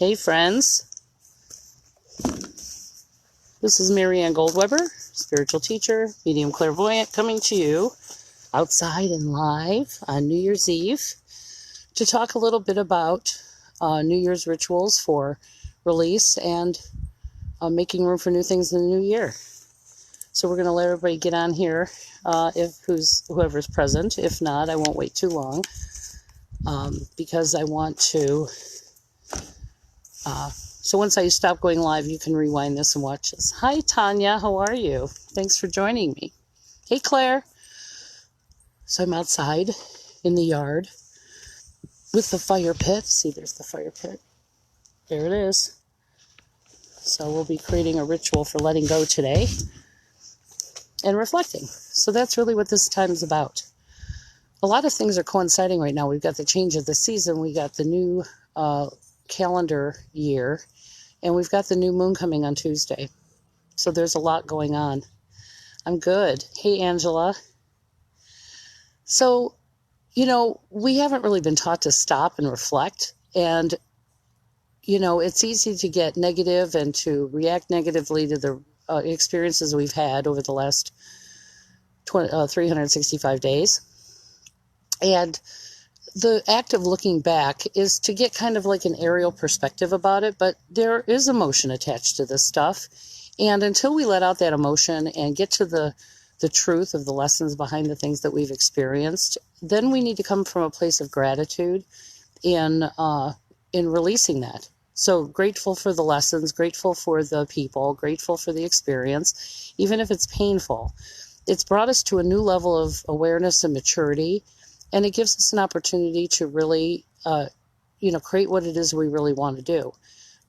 Hey friends, this is Marianne Goldweber, spiritual teacher, medium clairvoyant, coming to you outside and live on New Year's Eve to talk a little bit about New Year's rituals for release and making room for new things in the new year. So we're going to let everybody get on here, whoever's present. If not, I won't wait too long because I want to... So once I stop going live, you can rewind this and watch this. Hi, Tanya. How are you? Thanks for joining me. Hey, Claire. So I'm outside in the yard with the fire pit. See, there's the fire pit. There it is. So we'll be creating a ritual for letting go today and reflecting. So that's really what this time is about. A lot of things are coinciding right now. We've got the change of the season. We got the new calendar year, and we've got the new moon coming on Tuesday. So there's a lot going on. I'm good. Hey, Angela. So, we haven't really been taught to stop and reflect. And, it's easy to get negative and to react negatively to the experiences we've had over the last 365 days. And the act of looking back is to get kind of like an aerial perspective about it, but there is emotion attached to this stuff. And until we let out that emotion and get to the truth of the lessons behind the things that we've experienced, then we need to come from a place of gratitude in releasing that. So grateful for the lessons, grateful for the people, grateful for the experience, even if it's painful. It's brought us to a new level of awareness and maturity. And it gives us an opportunity to really, create what it is we really want to do.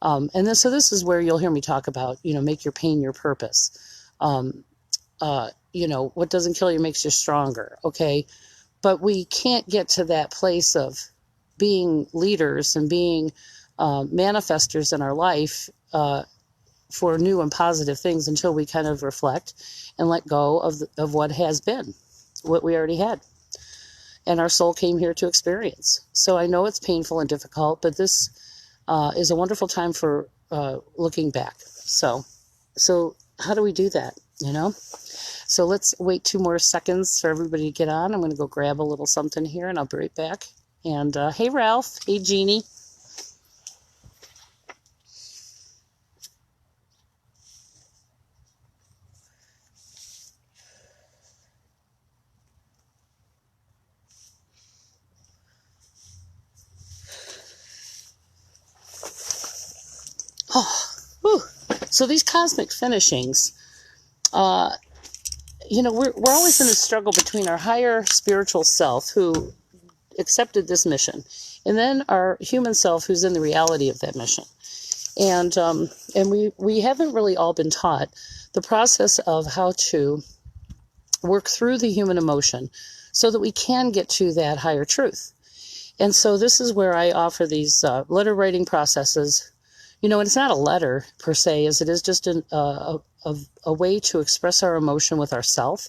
So this is where you'll hear me talk about, make your pain your purpose. What doesn't kill you makes you stronger. Okay. But we can't get to that place of being leaders and being manifestors in our life for new and positive things until we kind of reflect and let go of what has been, what we already had. And our soul came here to experience. So I know it's painful and difficult, but this is a wonderful time for looking back. So how do we do that, So let's wait 2 more seconds for everybody to get on. I'm going to go grab a little something here, and I'll be right back. And hey, Ralph. Hey, Jeannie. Oh, whew. So these cosmic finishings, we're always in a struggle between our higher spiritual self who accepted this mission, and then our human self who's in the reality of that mission. And we haven't really all been taught the process of how to work through the human emotion so that we can get to that higher truth. And so this is where I offer these letter writing processes. And it's not a letter per se, as it is just a way to express our emotion with ourself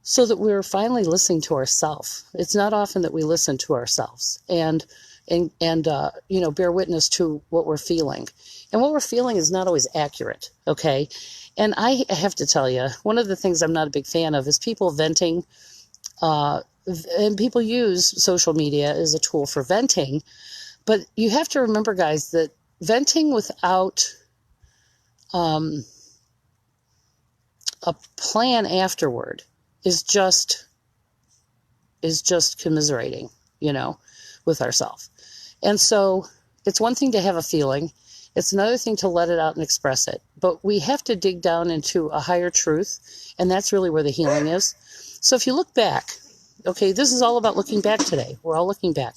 so that we're finally listening to ourselves. It's not often that we listen to ourselves and bear witness to what we're feeling. And what we're feeling is not always accurate, okay? And I have to tell you, one of the things I'm not a big fan of is people venting, and people use social media as a tool for venting. But you have to remember, guys, that venting without a plan afterward is just commiserating, with ourselves. And so it's one thing to have a feeling. It's another thing to let it out and express it. But we have to dig down into a higher truth, and that's really where the healing is. So if you look back, okay, this is all about looking back today. We're all looking back.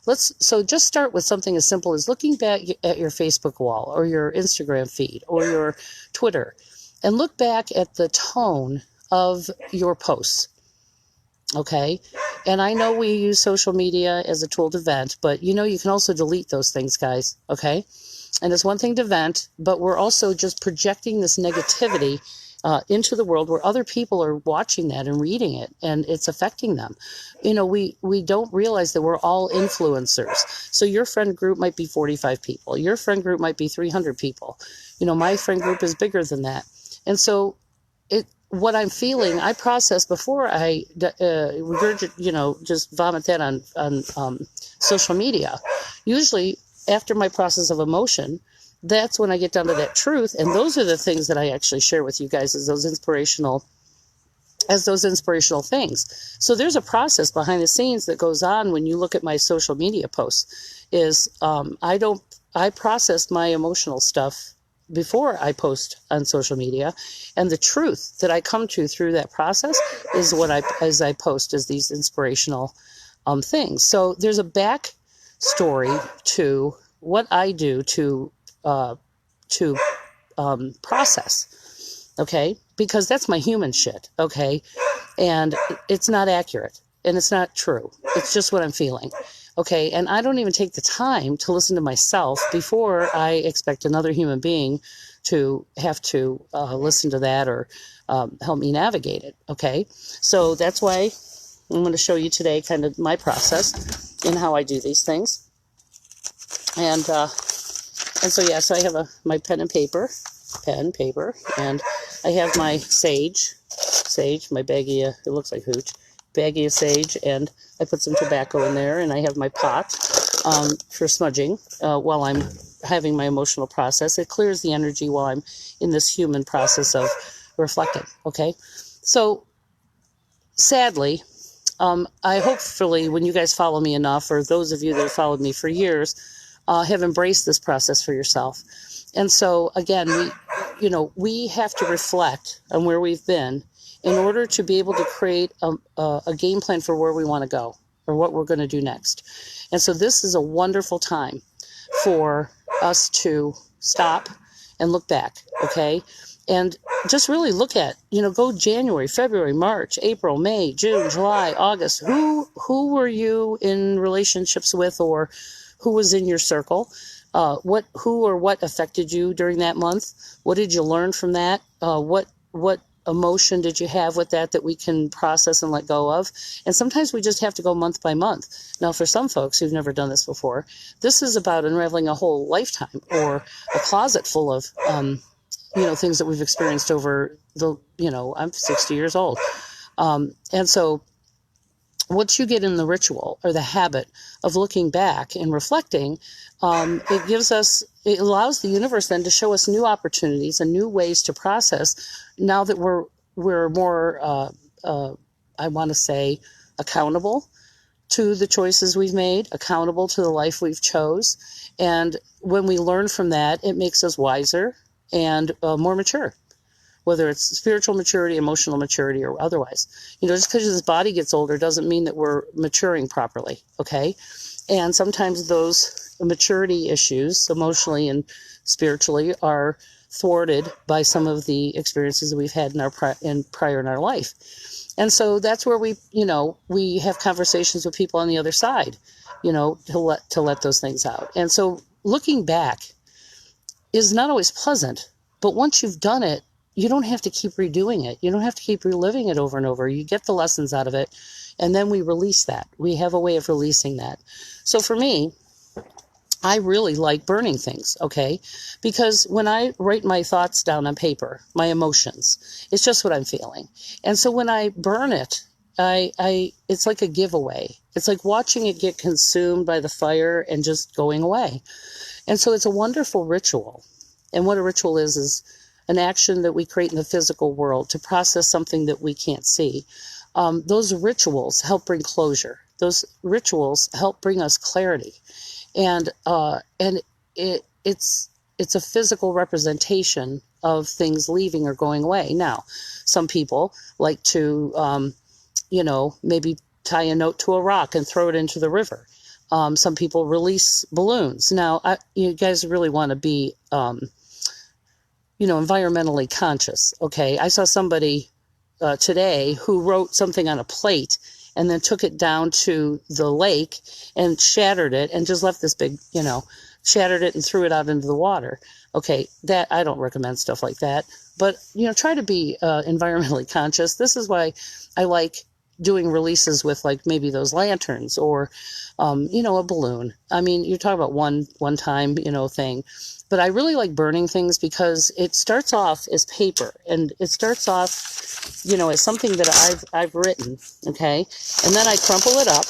So just start with something as simple as looking back at your Facebook wall or your Instagram feed or your Twitter, and look back at the tone of your posts. Okay. And I know we use social media as a tool to vent, but you can also delete those things, guys. Okay. And it's one thing to vent, but we're also just projecting this negativity into the world where other people are watching that and reading it, and it's affecting them. We don't realize that we're all influencers. So your friend group might be 45 people. Your friend group might be 300 people. My friend group is bigger than that. And so what I'm feeling, I process before I regurgitate, just vomit that on social media. Usually after my process of emotion, that's when I get down to that truth. And those are the things that I actually share with you guys as those inspirational things. So there's a process behind the scenes that goes on when you look at my social media posts. I process my emotional stuff before I post on social media, and the truth that I come to through that process is what I post as these inspirational things. So there's a back story to what I do to process, okay? Because that's my human shit, okay? And it's not accurate, and it's not true. It's just what I'm feeling, okay? And I don't even take the time to listen to myself before I expect another human being to have to listen to that or help me navigate it, okay? So that's why I'm going to show you today kind of my process and how I do these things. And so I have my pen, paper, and I have my sage, my baggie of, it looks like hooch, baggie of sage, and I put some tobacco in there, and I have my pot for smudging while I'm having my emotional process. It clears the energy while I'm in this human process of reflecting, okay? So, sadly, I hopefully, when you guys follow me enough, or those of you that have followed me for years, have embraced this process for yourself. And so, again, we have to reflect on where we've been in order to be able to create a game plan for where we want to go or what we're going to do next. And so this is a wonderful time for us to stop and look back, okay? And just really look at, go January, February, March, April, May, June, July, August. Who were you in relationships with, or who was in your circle? Who or what affected you during that month? What did you learn from that? What emotion did you have with that we can process and let go of? And sometimes we just have to go month by month. Now, for some folks who've never done this before, this is about unraveling a whole lifetime or a closet full of, things that we've experienced over I'm 60 years old. And so once you get in the ritual or the habit of looking back and reflecting, it allows the universe then to show us new opportunities and new ways to process now that we're more, I want to say, accountable to the choices we've made, accountable to the life we've chose. And when we learn from that, it makes us wiser and more mature, whether it's spiritual maturity, emotional maturity, or otherwise. Just because this body gets older doesn't mean that we're maturing properly, okay? And sometimes those maturity issues, emotionally and spiritually, are thwarted by some of the experiences that we've had prior in our life. And so that's where we have conversations with people on the other side, to let those things out. And so looking back is not always pleasant, but once you've done it, you don't have to keep redoing it. You don't have to keep reliving it over and over. You get the lessons out of it, and then we release that. We have a way of releasing that. So for me, I really like burning things, okay? Because when I write my thoughts down on paper, my emotions, it's just what I'm feeling. And so when I burn it, it's like a giveaway. It's like watching it get consumed by the fire and just going away. And so it's a wonderful ritual. And what a ritual is an action that we create in the physical world to process something that we can't see. Those rituals help bring closure. Those rituals help bring us clarity. And it's a physical representation of things leaving or going away. Now, some people like to, maybe tie a note to a rock and throw it into the river. Some people release balloons. Now, you guys really want to be, environmentally conscious, okay? I saw somebody today who wrote something on a plate and then took it down to the lake and shattered it and just left this big, shattered it and threw it out into the water. Okay, that I don't recommend stuff like that. But, try to be environmentally conscious. This is why I like doing releases with like maybe those lanterns or, a balloon. I mean, you're talking about one time, thing. But I really like burning things because it starts off as paper and it starts off, as something that I've written. Okay. And then I crumple it up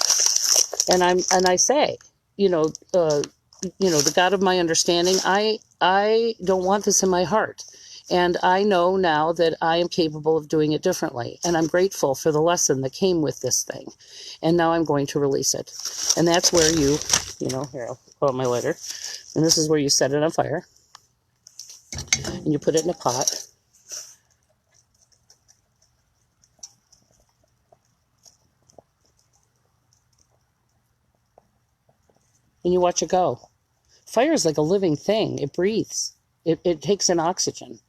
and I say, the God of my understanding, I don't want this in my heart. And I know now that I am capable of doing it differently. And I'm grateful for the lesson that came with this thing. And now I'm going to release it. And that's where you, here, I'll pull out my lighter. And this is where you set it on fire. And you put it in a pot. And you watch it go. Fire is like a living thing. It breathes. It takes in oxygen.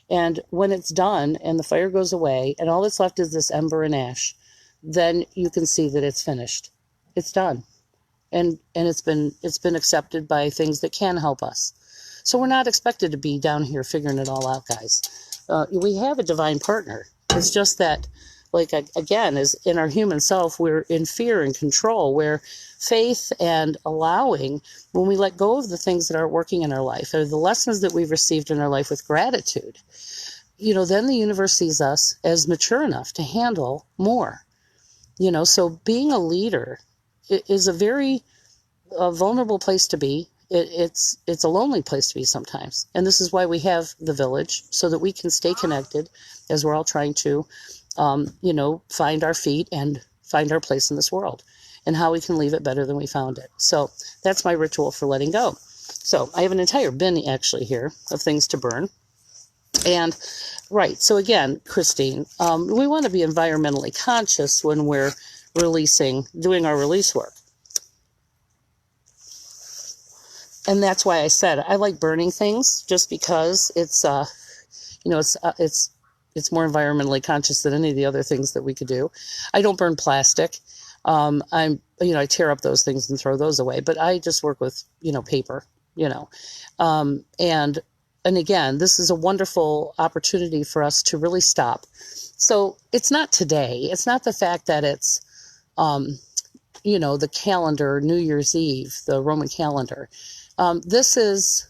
And when it's done and the fire goes away and all that's left is this ember and ash, then you can see that it's finished. It's done. And it's been accepted by things that can help us. So we're not expected to be down here figuring it all out, guys. We have a divine partner. It's just that, like, again, as in our human self, we're in fear and control, where faith and allowing, when we let go of the things that aren't working in our life, or the lessons that we've received in our life with gratitude, then the universe sees us as mature enough to handle more. So being a leader is a very vulnerable place to be. It's a lonely place to be sometimes. And this is why we have the village, so that we can stay connected as we're all trying to, find our feet and find our place in this world and how we can leave it better than we found it. So that's my ritual for letting go. So I have an entire bin actually here of things to burn. And right. So again, Christine, we want to be environmentally conscious when we're doing our release work. And that's why I said I like burning things, just because it's more environmentally conscious than any of the other things that we could do. I don't burn plastic. I tear up those things and throw those away, but I just work with, paper, and again, this is a wonderful opportunity for us to really stop. So it's not today. It's not the fact that it's, the calendar, New Year's Eve, the Roman calendar. This is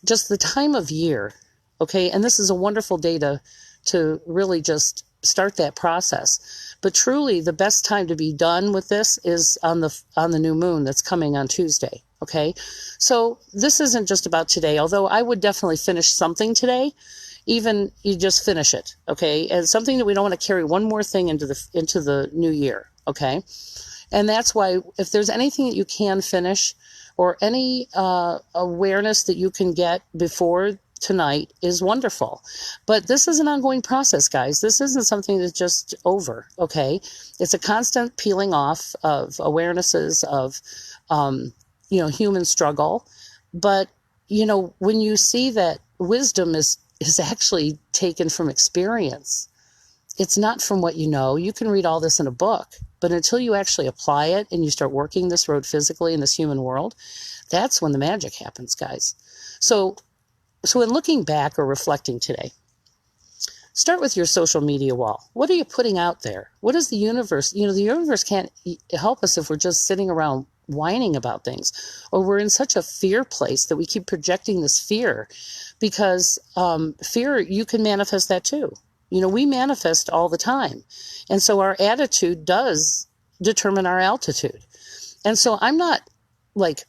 just the time of year, okay? And this is a wonderful day to really just start that process. But truly, the best time to be done with this is on the new moon that's coming on Tuesday, okay? So this isn't just about today, although I would definitely finish something today. Even you just finish it, okay? And something that we don't want to carry one more thing into the new year, okay? And that's why if there's anything that you can finish, or any awareness that you can get before tonight, is wonderful. But this is an ongoing process, guys. This isn't something that's just over, okay? It's a constant peeling off of awarenesses of, human struggle. But, when you see that wisdom is actually taken from experience, it's not from what you know. You can read all this in a book, but until you actually apply it and you start working this road physically in this human world, that's when the magic happens, guys. So in looking back or reflecting today, start with your social media wall. What are you putting out there? What is the universe? The universe can't help us if we're just sitting around whining about things, or we're in such a fear place that we keep projecting this fear, because fear, you can manifest that too. We manifest all the time. And so our attitude does determine our altitude. And so I'm not like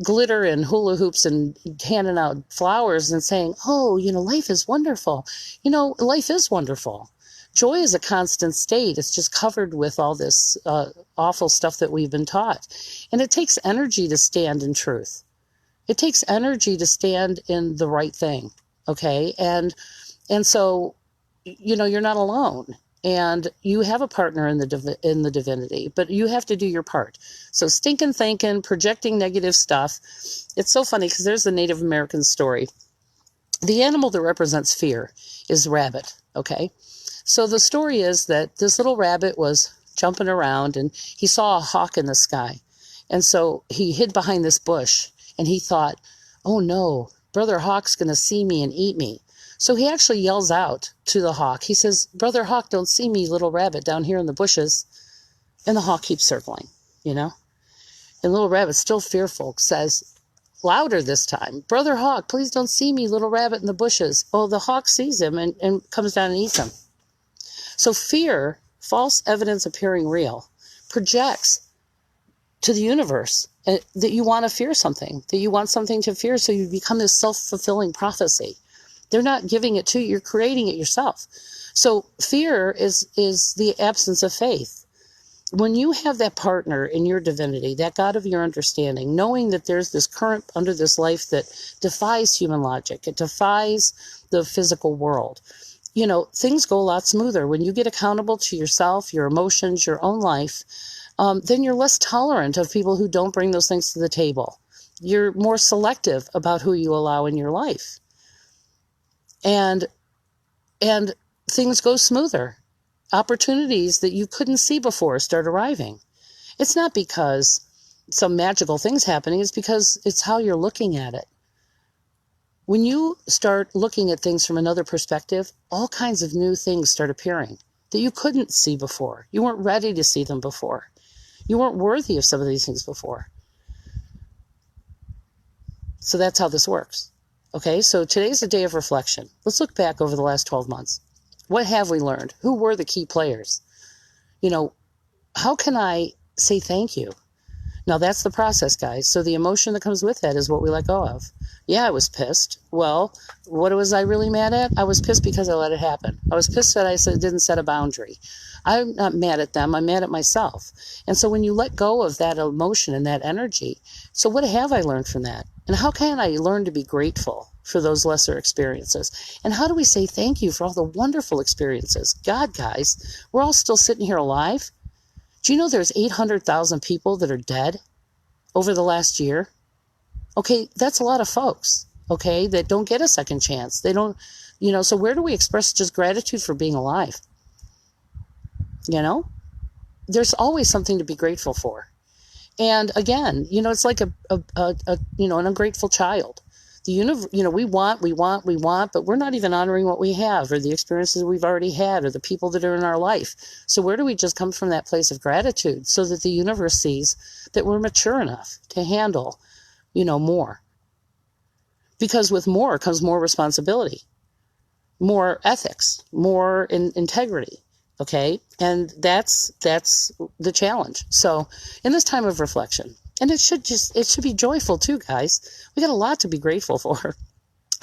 glitter and hula hoops and handing out flowers and saying, oh, life is wonderful. Life is wonderful. Joy is a constant state. It's just covered with all this awful stuff that we've been taught. And it takes energy to stand in truth. It takes energy to stand in the right thing. Okay. And so, you're not alone, and you have a partner in the divinity, but you have to do your part. So stinking thinking, projecting negative stuff. It's so funny because there's the Native American story. The animal that represents fear is rabbit. Okay. So the story is that this little rabbit was jumping around and he saw a hawk in the sky. And so he hid behind this bush And he thought, oh no, Brother Hawk's going to see me and eat me. So he actually yells out to the hawk. He says, Brother Hawk, don't see me, little rabbit, down here in the bushes. And the hawk keeps circling, you know. And little rabbit, still fearful, says, louder this time, Brother Hawk, please don't see me, little rabbit in the bushes. Oh, the hawk sees him and comes down and eats him. So fear, false evidence appearing real, projects to the universe that you want to fear something, that you want something to fear, so you become this self-fulfilling prophecy. They're not giving it to you, you're creating it yourself. So fear is the absence of faith. When you have that partner in your divinity, that God of your understanding, knowing that there's this current under this life that defies human logic, it defies the physical world, you know, things go a lot smoother. When you get accountable to yourself, your emotions, your own life, then you're less tolerant of people who don't bring those things to the table. You're more selective about who you allow in your life. And things go smoother. Opportunities that you couldn't see before start arriving. It's not because some magical thing's happening, it's because it's how you're looking at it. When you start looking at things from another perspective, all kinds of new things start appearing that you couldn't see before. You weren't ready to see them before. You weren't worthy of some of these things before. So that's how this works. Okay, so today's a day of reflection. Let's look back over the last 12 months. What have we learned? Who were the key players? You know, how can I say thank you? Now, that's the process, guys. So the emotion that comes with that is what we let go of. Yeah, I was pissed. Well, what was I really mad at? I was pissed because I let it happen. I was pissed that I didn't set a boundary. I'm not mad at them. I'm mad at myself. And so when you let go of that emotion and that energy, so what have I learned from that? And how can I learn to be grateful for those lesser experiences? And how do we say thank you for all the wonderful experiences? God, guys, we're all still sitting here alive. Do you know there's 800,000 people that are dead over the last year? Okay, that's a lot of folks, okay, that don't get a second chance. They don't, you know, so where do we express just gratitude for being alive? You know, there's always something to be grateful for. And again, you know, it's like an ungrateful child. The universe, you know, we want, but we're not even honoring what we have or the experiences we've already had or the people that are in our life. So where do we just come from that place of gratitude so that the universe sees that we're mature enough to handle, you know, more? Because with more comes more responsibility, more ethics, more integrity. Okay. And that's the challenge. So in this time of reflection, and it should be joyful too, guys. We got a lot to be grateful for.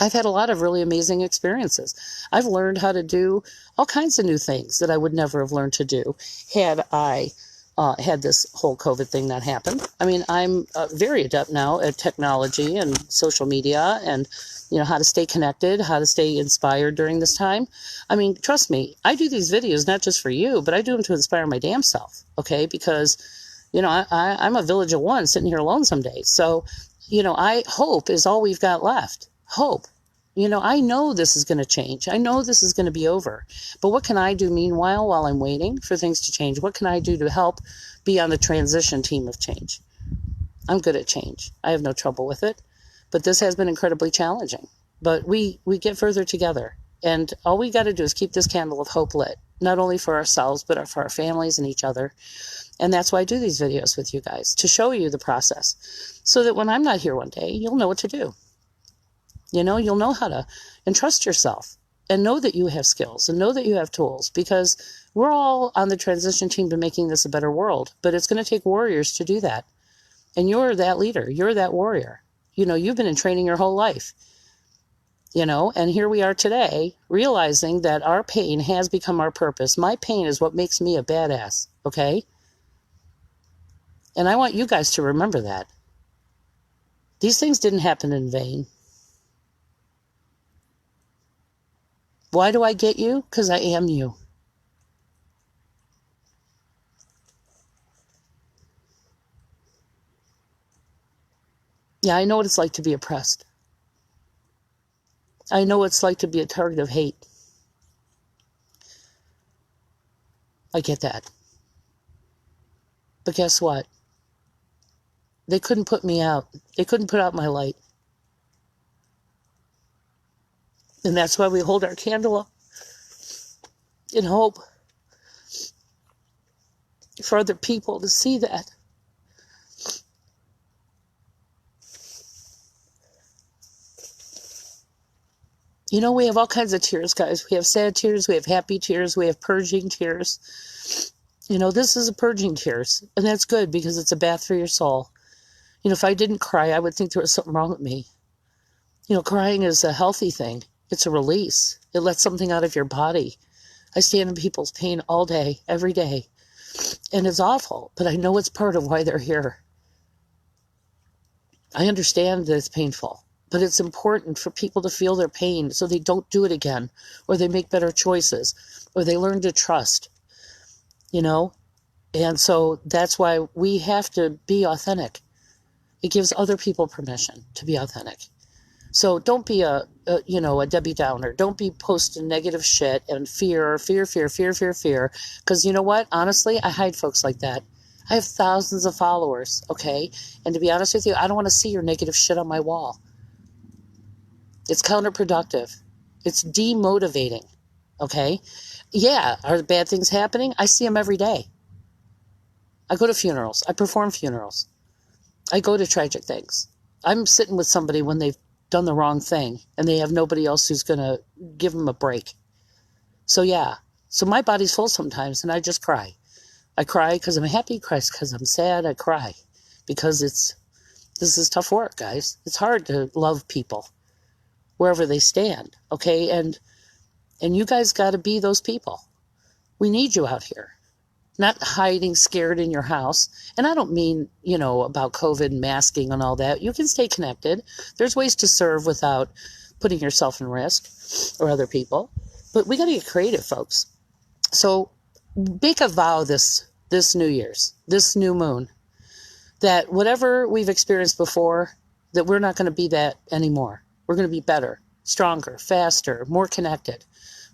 I've had a lot of really amazing experiences. I've learned how to do all kinds of new things that I would never have learned to do had I had this whole COVID thing not happened. I mean, I'm very adept now at technology and social media and, you know, how to stay connected, how to stay inspired during this time. I mean, trust me, I do these videos not just for you, but I do them to inspire my damn self, okay? Because, you know, I'm a village of one sitting here alone some days. So, you know, hope is all we've got left. Hope. You know, I know this is going to change. I know this is going to be over. But what can I do meanwhile while I'm waiting for things to change? What can I do to help be on the transition team of change? I'm good at change. I have no trouble with it. But this has been incredibly challenging. But we get further together. And all we got to do is keep this candle of hope lit, not only for ourselves, but for our families and each other. And that's why I do these videos with you guys, to show you the process so that when I'm not here one day, you'll know what to do. You know, you'll know how to entrust yourself and know that you have skills and know that you have tools, because we're all on the transition team to making this a better world. But it's going to take warriors to do that. And you're that leader. You're that warrior. You know, you've been in training your whole life. You know, and here we are today realizing that our pain has become our purpose. My pain is what makes me a badass. Okay. And I want you guys to remember that. These things didn't happen in vain. Why do I get you? Because I am you. Yeah, I know what it's like to be oppressed. I know what it's like to be a target of hate. I get that. But guess what? they couldn't put me out. They couldn't put out my light. And that's why we hold our candle up in hope for other people to see that. You know, we have all kinds of tears, guys. We have sad tears, we have happy tears, we have purging tears. You know, this is a purging tears, and that's good because it's a bath for your soul. You know, if I didn't cry, I would think there was something wrong with me. You know, crying is a healthy thing. It's a release. It lets something out of your body. I stand in people's pain all day, every day, and it's awful, but I know it's part of why they're here. I understand that it's painful. But it's important for people to feel their pain so they don't do it again, or they make better choices, or they learn to trust, you know? And so that's why we have to be authentic. It gives other people permission to be authentic. So don't be a Debbie Downer. Don't be posting negative shit and fear. Because you know what? Honestly, I hide folks like that. I have thousands of followers, okay? And to be honest with you, I don't want to see your negative shit on my wall. It's counterproductive. It's demotivating, okay? Yeah, are bad things happening? I see them every day. I go to funerals. I perform funerals. I go to tragic things. I'm sitting with somebody when they've done the wrong thing, and they have nobody else who's going to give them a break. So yeah, so my body's full sometimes, and I just cry. I cry because I'm happy, I cry because I'm sad, I cry. Because this is tough work, guys. It's hard to love people wherever they stand, okay? And you guys got to be those people. We need you out here, not hiding scared in your house. And I don't mean, about COVID and masking and all that. You can stay connected. There's ways to serve without putting yourself in risk or other people. But we got to get creative, folks. So make a vow this New Year's, this new moon, that whatever we've experienced before, that we're not going to be that anymore. We're going to be better, stronger, faster, more connected.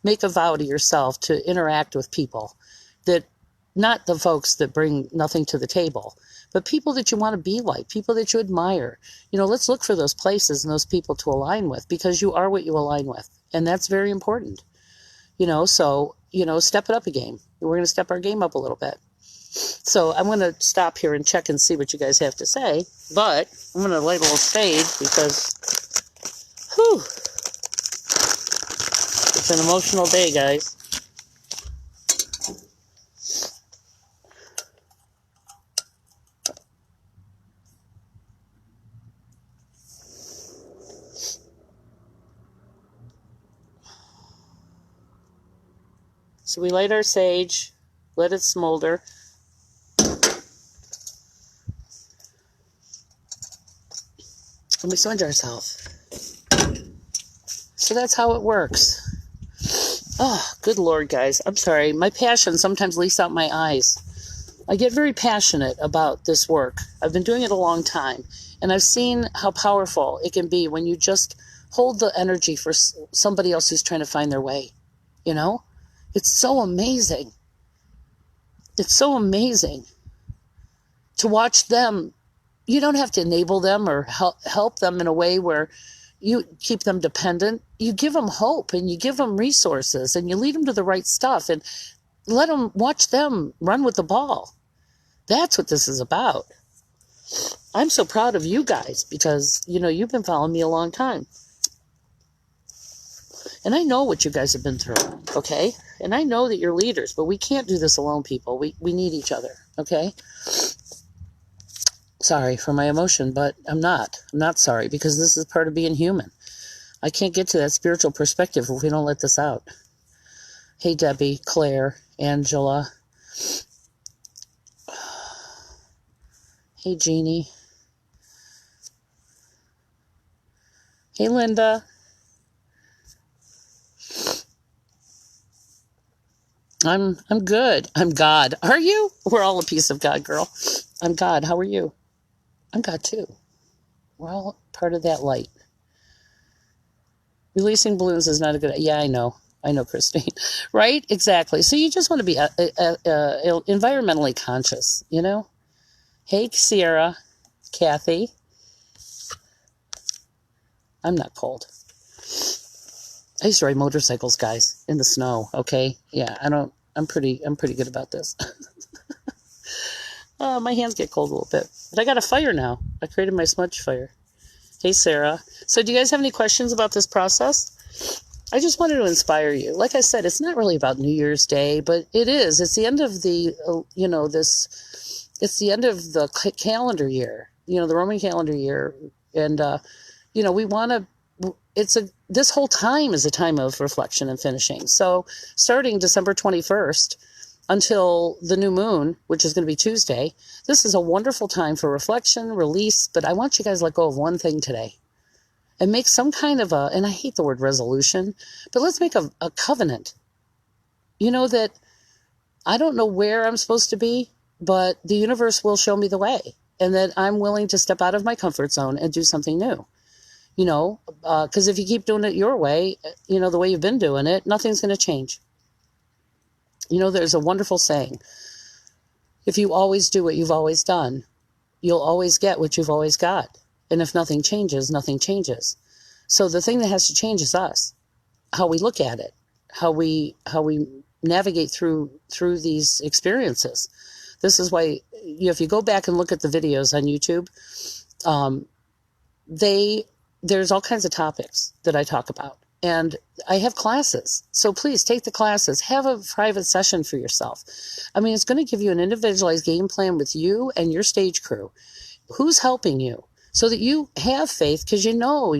Make a vow to yourself to interact with people, that not the folks that bring nothing to the table, but people that you want to be like, people that you admire. Let's look for those places and those people to align with, because you are what you align with. And that's very important. So step it up a game. We're going to step our game up a little bit. So I'm going to stop here and check and see what you guys have to say. But I'm going to light a little sage because... whew. It's an emotional day, guys. So we light our sage, let it smolder. And we surrender ourselves. So that's how it works. Oh, good Lord, guys. I'm sorry. My passion sometimes leaks out my eyes. I get very passionate about this work. I've been doing it a long time. And I've seen how powerful it can be when you just hold the energy for somebody else who's trying to find their way. It's so amazing. It's so amazing to watch them. You don't have to enable them or help them in a way where you keep them dependent. You give them hope and you give them resources and you lead them to the right stuff and watch them run with the ball. That's what this is about. I'm so proud of you guys because, you've been following me a long time. And I know what you guys have been through, okay? And I know that you're leaders, but we can't do this alone, people. We need each other, okay? Sorry for my emotion, but I'm not. I'm not sorry because this is part of being human. I can't get to that spiritual perspective if we don't let this out. Hey, Debbie, Claire, Angela. Hey, Jeannie. Hey, Linda. I'm good. I'm God. Are you? We're all a piece of God, girl. I'm God. How are you? I'm God too. We're all part of that light. Releasing balloons is not a good... Yeah, I know, Christine. Right? Exactly. So you just want to be environmentally conscious, Hey, Sierra. Kathy. I'm not cold. I used to ride motorcycles, guys, in the snow. Okay, yeah, I'm pretty good about this. My hands get cold a little bit, but I got a fire now. I created my smudge fire. Hey, Sarah. So, do you guys have any questions about this process? I just wanted to inspire you. Like I said, it's not really about New Year's Day, but it is. It's the end of the, it's the end of the calendar year, the Roman calendar year. And, we want to, this whole time is a time of reflection and finishing. So starting December 21st until the new moon, which is going to be Tuesday, this is a wonderful time for reflection, release. But I want you guys to let go of one thing today. And make some kind of and I hate the word resolution, but let's make a covenant. That I don't know where I'm supposed to be, but the universe will show me the way. And that I'm willing to step out of my comfort zone and do something new. Because if you keep doing it your way, the way you've been doing it, nothing's going to change. There's a wonderful saying. If you always do what you've always done, you'll always get what you've always got. And if nothing changes, nothing changes. So the thing that has to change is us, how we look at it, how we navigate through these experiences. This is why, if you go back and look at the videos on YouTube, there's all kinds of topics that I talk about. And I have classes. So please take the classes. Have a private session for yourself. It's going to give you an individualized game plan with you and your stage crew. Who's helping you? So that you have faith, because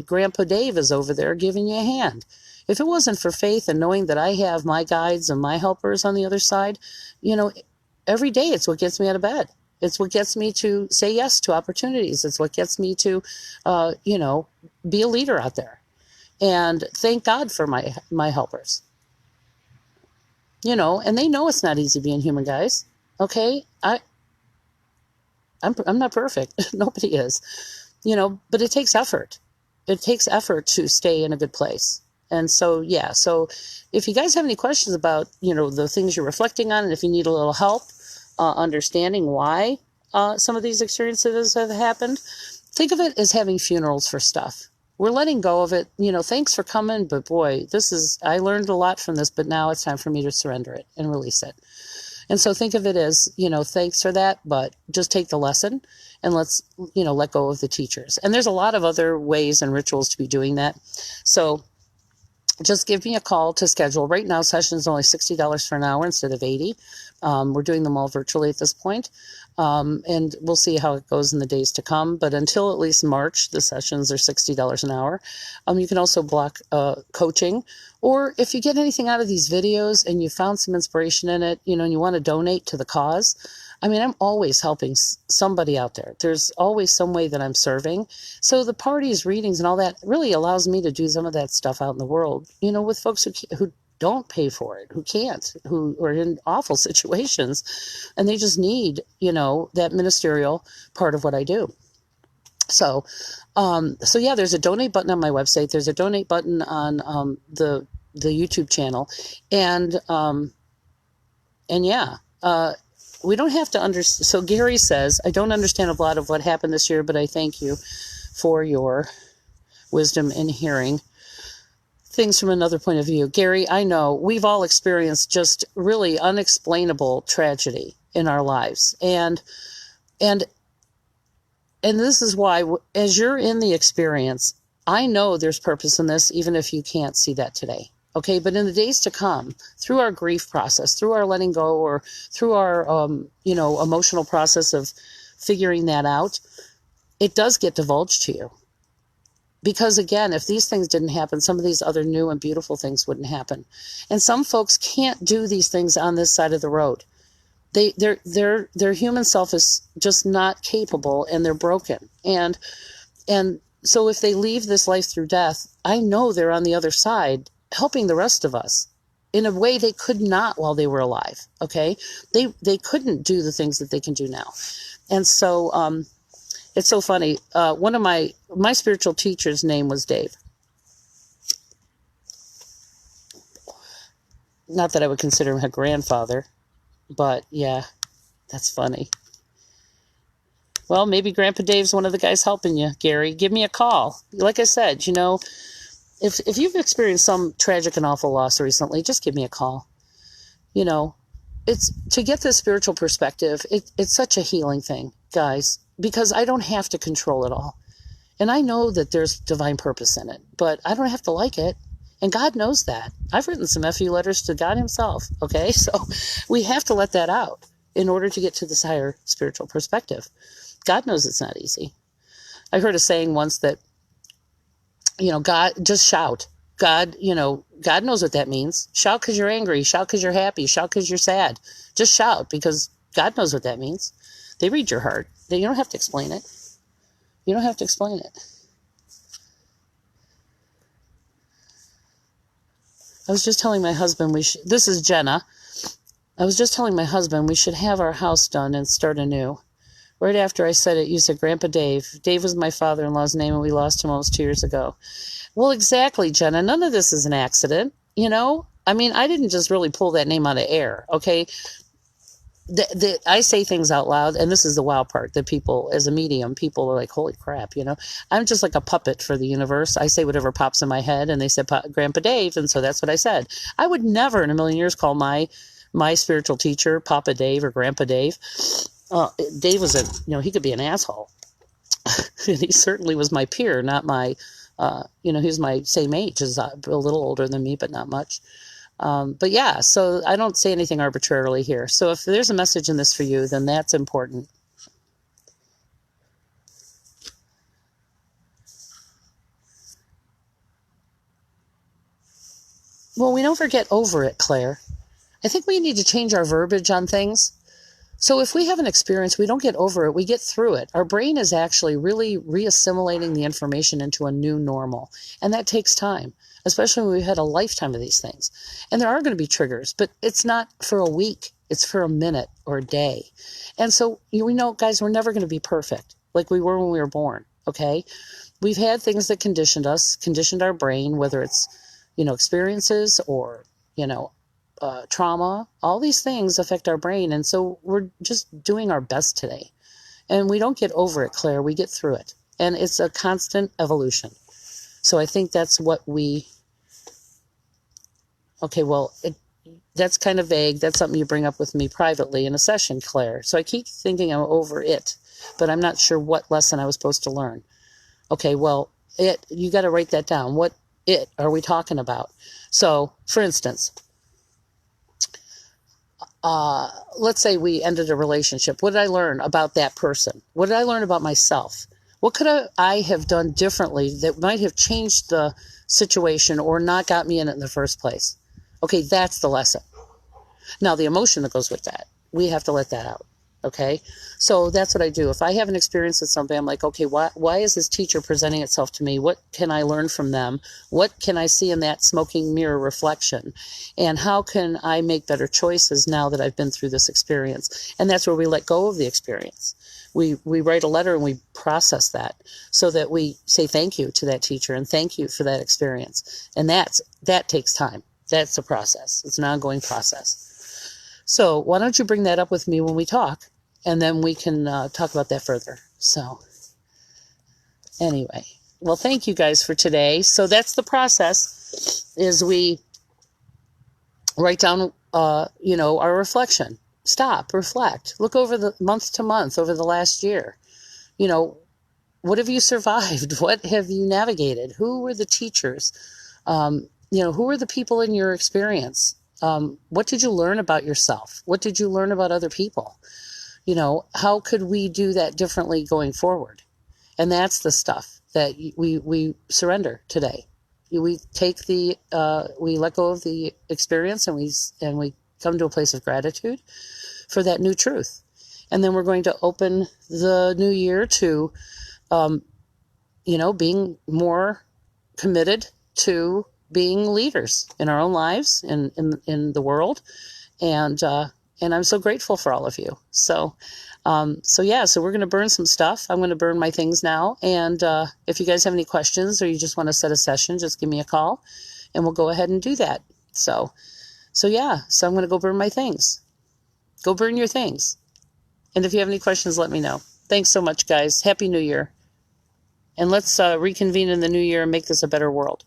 Grandpa Dave is over there giving you a hand. If it wasn't for faith and knowing that I have my guides and my helpers on the other side, every day it's what gets me out of bed. It's what gets me to say yes to opportunities. It's what gets me to, be a leader out there. And thank God for my helpers. And they know it's not easy being human, guys. Okay? I'm not perfect. Nobody is. But it takes effort. It takes effort to stay in a good place. And so, yeah. So if you guys have any questions about, the things you're reflecting on, and if you need a little help understanding why some of these experiences have happened, think of it as having funerals for stuff. We're letting go of it. Thanks for coming, but boy, I learned a lot from this, but now it's time for me to surrender it and release it. And so think of it as, thanks for that, but just take the lesson and let's, let go of the teachers. And there's a lot of other ways and rituals to be doing that. So just give me a call to schedule. Right now, session is only $60 for an hour instead of $80. We're doing them all virtually at this point. And we'll see how it goes in the days to come. But until at least March, the sessions are $60 an hour. You can also block coaching. Or if you get anything out of these videos and you found some inspiration in it, and you want to donate to the cause, I'm always helping somebody out there. There's always some way that I'm serving. So the parties, readings, and all that really allows me to do some of that stuff out in the world, with folks who don't pay for it, who can't, who are in awful situations, and they just need, that ministerial part of what I do. So yeah, there's a donate button on my website. There's a donate button on the YouTube channel, and yeah. We don't have to understand. So Gary says, I don't understand a lot of what happened this year, but I thank you for your wisdom in hearing things from another point of view. Gary, I know we've all experienced just really unexplainable tragedy in our lives. And this is why, as you're in the experience, I know there's purpose in this, even if you can't see that today. Okay, but in the days to come, through our grief process, through our letting go, or through our, emotional process of figuring that out, it does get divulged to you. Because again, if these things didn't happen, some of these other new and beautiful things wouldn't happen. And some folks can't do these things on this side of the road. Their human self is just not capable, and they're broken. And so if they leave this life through death, I know they're on the other side, helping the rest of us in a way they could not while they were alive. Okay. They couldn't do the things that they can do now. And so, it's so funny. One of my spiritual teacher's name was Dave. Not that I would consider him a grandfather, but yeah, that's funny. Well, maybe Grandpa Dave's one of the guys helping you, Gary. Give me a call. Like I said, if you've experienced some tragic and awful loss recently, just give me a call. It's to get this spiritual perspective. It's such a healing thing, guys, because I don't have to control it all. And I know that there's divine purpose in it, but I don't have to like it. And God knows that. I've written some FU letters to God himself, okay? So we have to let that out in order to get to this higher spiritual perspective. God knows it's not easy. I heard a saying once that, God, just shout. God knows what that means. Shout because you're angry. Shout because you're happy. Shout because you're sad. Just shout because God knows what that means. They read your heart. You don't have to explain it. You don't have to explain it. I was just telling my husband this is Jenna. I was just telling my husband we should have our house done and start anew. Right after I said it, you said Grandpa Dave. Dave was my father-in-law's name, and we lost him almost 2 years ago. Well, exactly, Jenna. None of this is an accident, I mean, I didn't just really pull that name out of air, okay? I say things out loud, and this is the wow part, that people, as a medium, people are like, holy crap, I'm just like a puppet for the universe. I say whatever pops in my head, and they said Grandpa Dave, and so that's what I said. I would never in a million years call my spiritual teacher Papa Dave or Grandpa Dave. Dave was he could be an asshole. And he certainly was my peer, not my, he was my same age, a little older than me, but not much. But yeah, so I don't say anything arbitrarily here. So if there's a message in this for you, then that's important. Well, we never get over it, Claire. I think we need to change our verbiage on things. So if we have an experience, we don't get over it, we get through it. Our brain is actually really reassimilating the information into a new normal. And that takes time, especially when we've had a lifetime of these things. And there are going to be triggers, but it's not for a week. It's for a minute or a day. And so, guys, we're never going to be perfect like we were when we were born, okay? We've had things that conditioned us, conditioned our brain, whether it's, experiences or, trauma. All these things affect our brain. And so we're just doing our best today. And we don't get over it, Claire. We get through it. And it's a constant evolution. So I think that's what that's kind of vague. That's something you bring up with me privately in a session, Claire. So I keep thinking I'm over it, but I'm not sure what lesson I was supposed to learn. Okay, well, you got to write that down. What are we talking about? So, for instance, let's say we ended a relationship. What did I learn about that person? What did I learn about myself? What could I have done differently that might have changed the situation or not got me in it in the first place? Okay, that's the lesson. Now, the emotion that goes with that, we have to let that out. Okay, so that's what I do. If I have an experience with somebody, I'm like, okay, why is this teacher presenting itself to me? What can I learn from them? What can I see in that smoking mirror reflection? And how can I make better choices now that I've been through this experience? And that's where we let go of the experience. We write a letter and we process that so that we say thank you to that teacher and thank you for that experience. And that takes time. That's a process. It's an ongoing process. So why don't you bring that up with me when we talk? And then we can talk about that further. So anyway, well, thank you guys for today. So that's the process, is we write down, our reflection. Stop, reflect, look over the month to month, over the last year. What have you survived? What have you navigated? Who were the teachers? Who were the people in your experience? What did you learn about yourself? What did you learn about other people? How could we do that differently going forward? And that's the stuff that we surrender today. We take we let go of the experience and we come to a place of gratitude for that new truth. And then we're going to open the new year to, being more committed to being leaders in our own lives, in the world. And I'm so grateful for all of you. So we're going to burn some stuff. I'm going to burn my things now. And if you guys have any questions or you just want to set a session, just give me a call and we'll go ahead and do that. So I'm going to go burn my things. Go burn your things. And if you have any questions, let me know. Thanks so much, guys. Happy New Year. And let's reconvene in the new year and make this a better world.